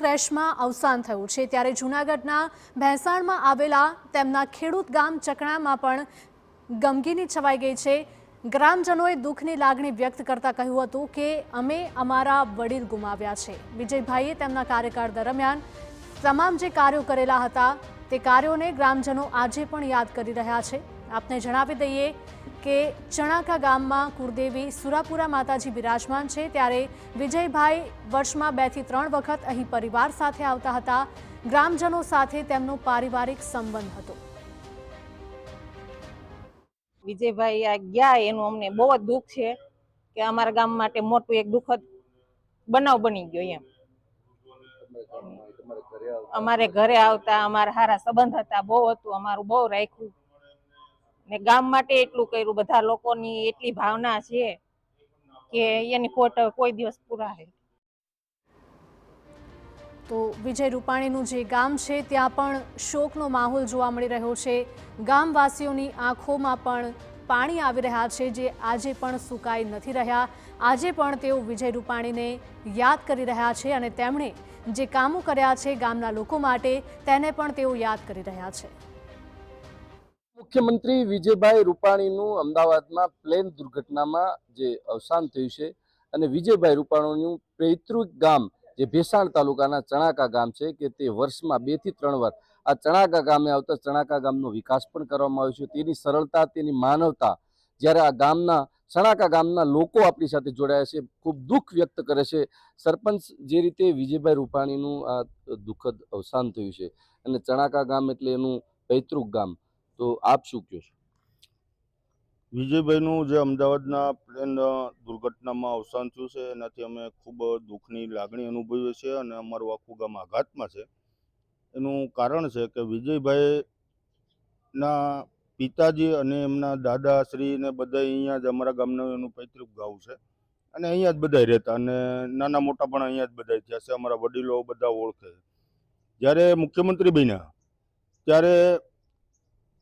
ક્રેશમાં અવસાન થયું છે, ત્યારે જૂનાગઢના ભેંસાણમાં આવેલા તેમના ખેડૂત ગામ ચકણામાં પણ ગમગીની છવાઈ ગઈ છે। ગ્રામજનોએ દુઃખની લાગણી વ્યક્ત કરતા કહ્યું હતું કે અમે અમારા વડીલ ગુમાવ્યા છે। વિજયભાઈએ તેમના કાર્યકાળ દરમિયાન તમામ જે કાર્યો કરેલા હતા તે કાર્યોને ગ્રામજનો આજે પણ યાદ કરી રહ્યા છે। આપને જણાવી દઈએ કે ચણાકા ગામમાં કુળદેવી સુરાપુરા માતાજી બિરાજમાન છે, ત્યારે વિજયભાઈ વર્ષમાં 2 થી 3 વખત અહીં પરિવાર સાથે આવતા હતા। ગ્રામજનો સાથે તેમનો પારિવારિક સંબંધ હતો। વિજયભાઈ આ ગયા એનું અમને બહુ જ દુઃખ છે કે અમારા ગામ માટે મોટું એક દુઃખદ બનાવ બની ગયો એમ। અમારે ઘરે આવતા અમારા સારા સંબંધ હતા, બહુ હતું, અમારું બહુ રાખ્યું ને ગામ માટે એટલું કર્યું। બધા લોકોની એટલી ભાવના છે કે એની ખોટ કોઈ દિવસ પૂરા થાય। તો વિજય રૂપાણીનું જે ગામ છે ત્યાં પણ શોકનો માહોલ જોવા મળી રહ્યો છે। ગામવાસીઓની આંખોમાં પણ પાણી આવી રહ્યા છે, જે આજે પણ સુકાઈ નથી રહ્યા। આજે પણ તેઓ વિજય રૂપાણીને યાદ કરી રહ્યા છે અને તેમણે જે કામો કર્યા છે ગામના લોકો માટે તેને પણ તેઓ યાદ કરી રહ્યા છે। મુખ્યમંત્રી વિજયભાઈ રૂપાણીનું અમદાવાદમાં પ્લેન દુર્ઘટનામાં જે અવસાન થયું છે અને વિજયભાઈ રૂપાણીનું પૈતૃક ગામ જે ભેસાણ તાલુકાના ચણાકા ગામ છે કે તે વર્ષમાં 2 થી 3 વાર આ ચણાકા ગામે આવતા ચણાકા ગામનો વિકાસ પણ કરવામાં આવ્યો છે। તેની સરળતા, તેની માનવતા, જ્યારે આ ગામના ચણાકા ગામના લોકો આપણી સાથે જોડાયા છે, ખૂબ દુઃખ વ્યક્ત કરે છે। સરપંચ જે રીતે વિજયભાઈ રૂપાણીનું આ દુઃખદ અવસાન થયું છે અને ચણાકા ગામ એટલે એનું પૈતૃક ગામ, તો આપ શું કહો છો? વિજયભાઈનું જે અમદાવાદના પ્લેન દુર્ઘટનામાં અવસાન થયું છે એનાથી અમે ખૂબ દુઃખની લાગણી અનુભવીએ છીએ અને અમારું આખું ગામ આઘાતમાં છે। એનું કારણ છે કે વિજયભાઈના પિતાજી અને એમના દાદાશ્રી ને બધા અહીંયા જ અમારા ગામનું એનું પૈતૃક ગામ છે અને અહીંયા જ બધા રહેતા અને નાના મોટા પણ અહીંયા જ બધા થયા છે। અમારા વડીલો બધા ઓળખે। જ્યારે મુખ્યમંત્રી બન્યા ત્યારે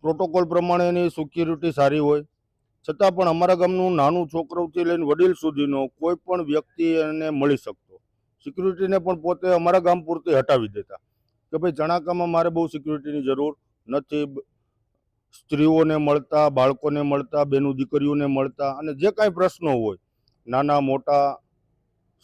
પ્રોટોકોલ પ્રમાણેની સિક્યુરિટી સારી હોય છતાં પણ અમારા ગામનું નાનું છોકરાઓથી લઈને વડીલ સુધીનો કોઈ પણ વ્યક્તિ એને મળી શકતો। સિક્યુરિટીને પણ પોતે અમારા ગામ પૂરતી હટાવી દેતા કે ભાઈ ચણાકામાં મારે બહુ સિક્યુરિટીની જરૂર નથી। સ્ત્રીઓને મળતા, બાળકોને મળતા, બેનું દીકરીઓને મળતા અને જે કાંઈ પ્રશ્નો હોય, નાના મોટા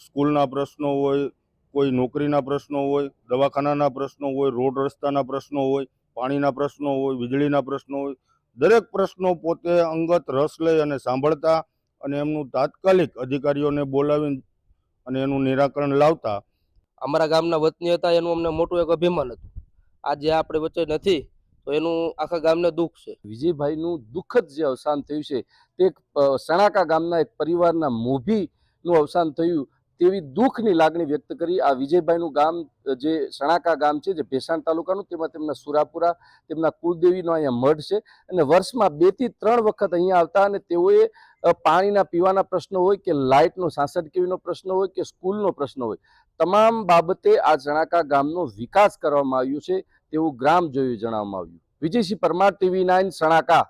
સ્કૂલના પ્રશ્નો હોય, કોઈ નોકરીના પ્રશ્નો હોય, દવાખાનાના પ્રશ્નો હોય, રોડ રસ્તાના પ્રશ્નો હોય, પાણીના પ્રશ્નો હોય, વીજળીના પ્રશ્નો હોય, દરેક પ્રશ્નો પોતે અંગત રસ લઈ અને સાંભળતા અને એમનું તાત્કાલિક અધિકારીઓને બોલાવીને અને એનું નિરાકરણ લાવતા। અમારા ગામના વતની હતા, એનું અમને મોટું એક અભિમાન હતું। આજે આપણે વચ્ચે નથી તો એનું આખા ગામને દુઃખ છે। વિજયભાઈનું દુઃખદ જે અવસાન થયું છે તે ચણાકા ગામના એક પરિવારના મોભીનું અવસાન થયું તેવી દુઃખની લાગણી વ્યક્ત કરી। આ વિજયભાઈનું ગામ જે ચણાકા ગામ છે, જે ભેસાણ તાલુકાનું, તેમાં તેમના સુરાપુરા, તેમના કુળદેવીનો અહીંયા મઢ છે અને વર્ષમાં 2 થી 3 વખત અહીંયા આવતા અને તેઓએ પાણીના પીવાના પ્રશ્નો હોય કે લાઇટનો 66 kVનો પ્રશ્ન હોય કે સ્કૂલનો પ્રશ્ન હોય, તમામ બાબતે આ ચણાકા ગામનો વિકાસ કરવામાં આવ્યો છે તેવું ગ્રામજનોએ જણાવવામાં આવ્યું। વિજયસિંહ પરમાર, TV9 ચણાકા।